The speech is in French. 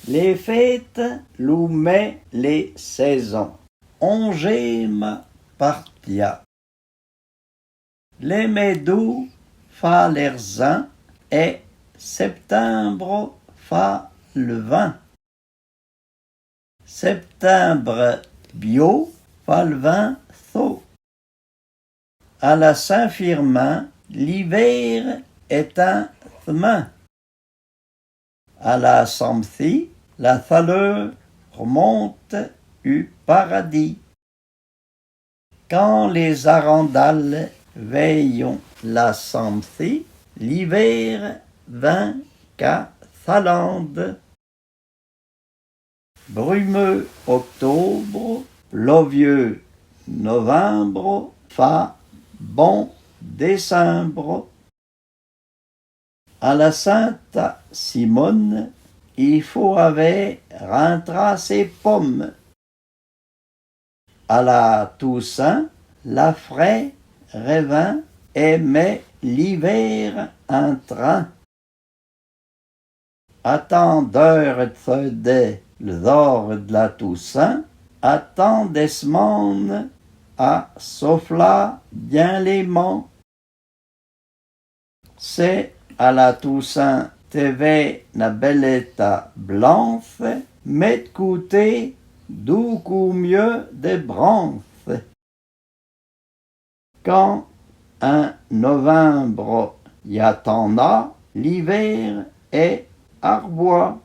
Les fêtes loumet les saisons. Ongem partia. Les médous fa l'erzin et septembre fa le vin. Septembre bio fa le vin tho. À la Saint-Firmin, l'hiver est un thmin. À la Samthi, la chaleur remonte du paradis. Quand les arandales veillent la Samthi, l'hiver vint qu'à Thalande. Brumeux octobre, pluvieux novembre, fa bon décembre. À la Sainte Simone, il faut avoir rentré ses pommes. À la Toussaint, la fraie revint et met l'hiver en train. À tant d'heures de l'or de la Toussaint, à tant des semaines, à souffla bien les mains. C'est à la Toussaint TV na belletta blanche, met côté beaucoup mieux des branches. Quand un novembre y attendra, l'hiver est arbois.